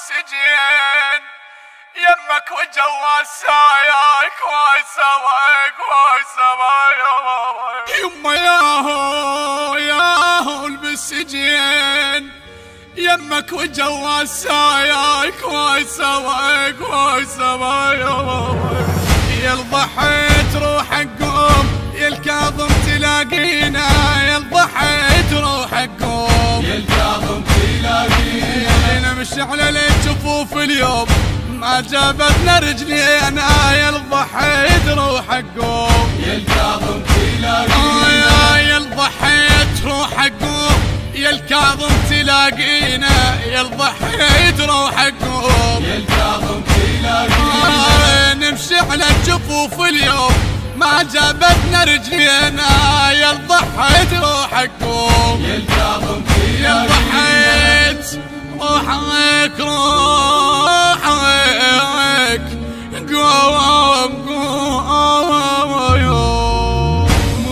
بالسجين يمك وجوا السايق وسواك يما ياهو بالسجين يمك وجوا السايق وسواك يا الضحيت روحك قوم يا الكاظم تلاقينا يا الضحيت روحك قوم يا الكاظم تلاقينا نمشي على الجفوف اليوم ما جابتنا رجلينا يا الضحيت روحك قوم يا الكاظم تلاقينا يا الضحيت روحك قوم يا الكاظم تلاقينا يا الضحيت روحك قوم يا الكاظم تلاقينا نمشي على الجفوف اليوم ما جابتنا رجلينا يا الضحيت روحك قوم يا الكاظم يا الضحيت روحك قوم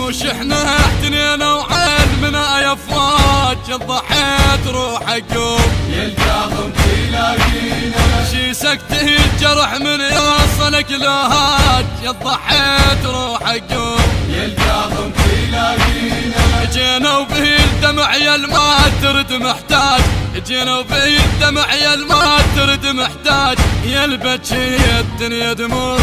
مش احنا احتنينا وعلمنا يا فواج يا الضحيت روحك قوم يا الكاظم تلاقينا شي سكته الجرح من يوصلك لهاج يا الضحيت روحك قوم يا الكاظم تلاقينا جينا وبه الدمع يا ما ترد محتاج جينا وبه الدمع يا ما ترد محتاج يا البكي الدنيا دموع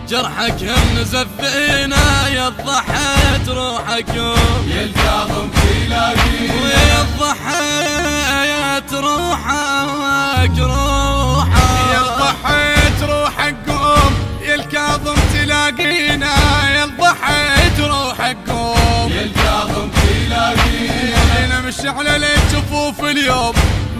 جرحك هم زفينا يا الضحيت روحك قوم يا الكاظم تلاقينا يا الضحيت روحك يا الضحيت روحك قوم يا الكاظم تلاقينا يا الضحيت روحك قوم يا الكاظم تلاقينا نمشي على الجفوف اليوم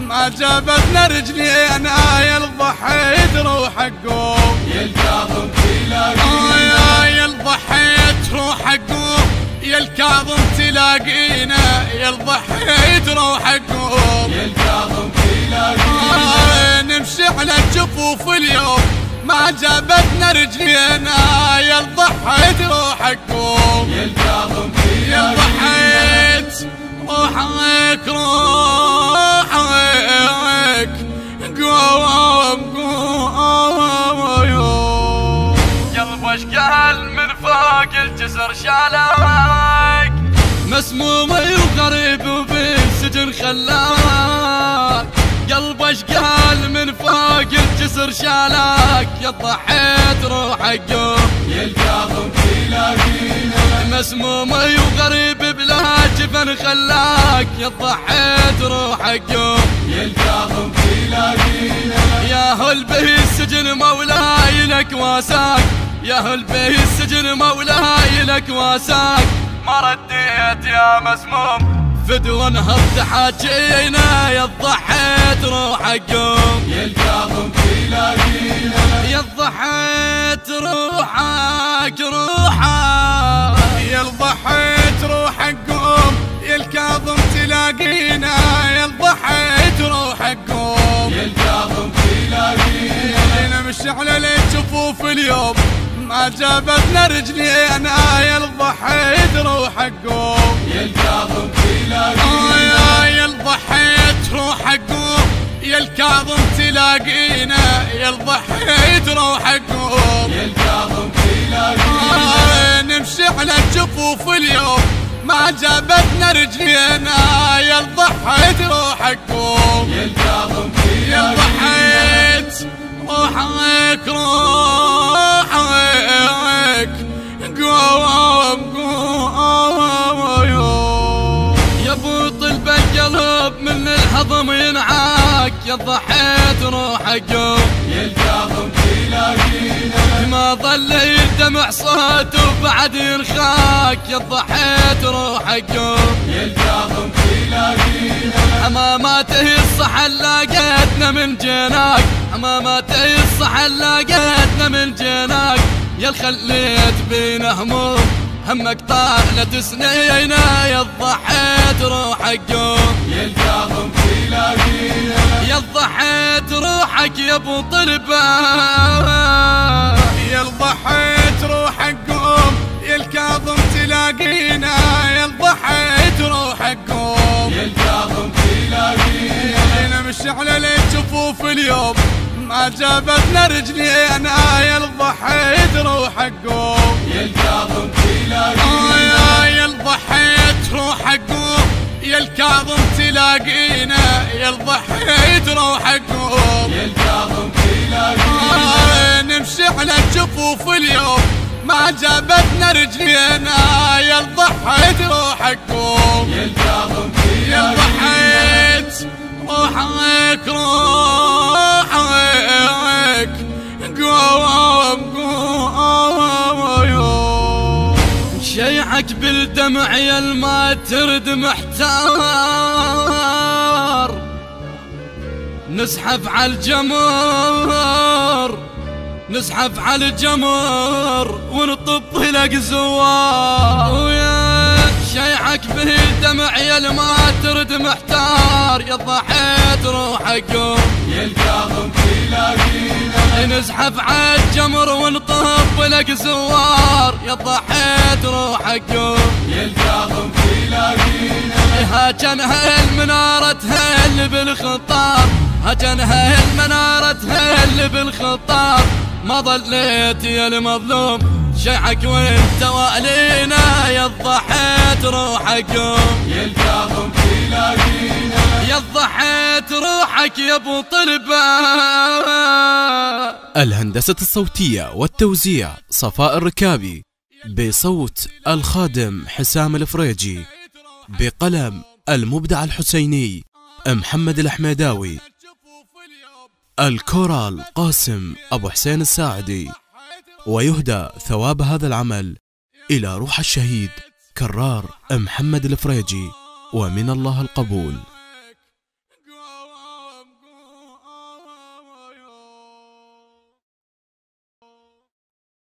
ما جابتنا رجلينا يا الضحيت روحك قوم يا الكاظم تلاقينا يا الضحيت روحك قوم يا الكاظم تلاقينا يا الضحيت روحك قوم يا الكاظم تلاقينا نمشي على الجفوف اليوم ما جابتنا رجلينا يا الضحيت روحك قوم يا الكاظم يا تلاقينا الضحيت روحك قوم قلبك قال من فوق الجسر شالك مسموم وغريب وبالسجن خلاك قلبك قال من فوق الجسر شالك يا الضحيت روحك قوم يا الكاظم تلاقينا مسموم وغريب بلا جفن خلاك يا الضحيت روحك قوم يا الكاظم تلاقينا يا هل به السجن مولاي لك واساك يا هل به السجن مولاي لك واساك ما رديت يا مسموم فدوى انهضت حاجينا يا الضحيت روحك قوم يا الكاظم تلاقينا يا الضحيت روحك يا الضحيت روحك قوم يا الكاظم تلاقينا يا الضحيت روحك قوم يا الكاظم تلاقينا نمشي على الجفوف اليوم ما جابتنا رجلينا يا الضحيت روحك قوم يا الكاظم تلاقينا يا الضحيت روحك قوم يا الكاظم تلاقينا يا الضحيت روحك قوم يا الكاظم تلاقينا نمشي على الجفوف اليوم ما جابتنا رجلينا يا الضحيت روحك قوم يا الكاظم يا تلاقينا الضحيت روحك قوم يا ابو طلب القلب من الهضم ينعاك يا الضحيت روحك قوم يا الكاظم تلاقينا ما ظل يدمع صوته بعد ينخاك يا الضحيت روحك قوم يا الكاظم تلاقينا حماماته الصحن لاقتنا من جناك حماماته الصحن لاقتنا من جناك يا الخليت بينا هموم همك طالت سنينا يا الضحيت روحك قوم يا الكاظم تلاقينا يا الضحيت روحك يا ابو طلبه يا الضحيت روحك قوم يا الكاظم تلاقينا يا الضحيت روحك قوم يا الكاظم تلاقينا نمشي على الجفوف جفوف اليوم ما جابتنا رجلينا يا الضحيت روحك قوم يا الكاظم تلاقينا يا الضحيت روحك قوم يا الكاظم تلاقينا يا الضحيت روحك قوم يا الكاظم تلاقينا نمشي على جفوف اليوم ما جابتنا رجلينا يا الضحيت روحك قوم يا الكاظم يا تلاقينا الضحيت روحك روحك قوم قوم شيعك بالدمع يا الما ترد محتار نزحف على الجمر نزحف على الجمر ونطب لك زوار ويا شيعك بالدمع يا الما ترد محتار يا الضحيت روحك قوم يا الكاظم تلاقينا نزحف على الجمر ونطب لك زوار يا الضحيت روحك قوم يا الكاظم تلاقينا هاجنها المنارة تهل بالخطار هاجنها المنارة تهل بالخطار ما ظليت يا المظلوم شيعك وانت والينا يا الضحيت روحك قوم يا الكاظم تلاقينا يا الضحيت روحك يا ابو طلبة. الهندسة الصوتية والتوزيع صفاء الركابي، بصوت الخادم حسام الفريجي، بقلم المبدع الحسيني محمد الحميداوي، الكورال قاسم أبو حسين الساعدي. ويهدى ثواب هذا العمل إلى روح الشهيد كرار محمد الفريجي، ومن الله القبول.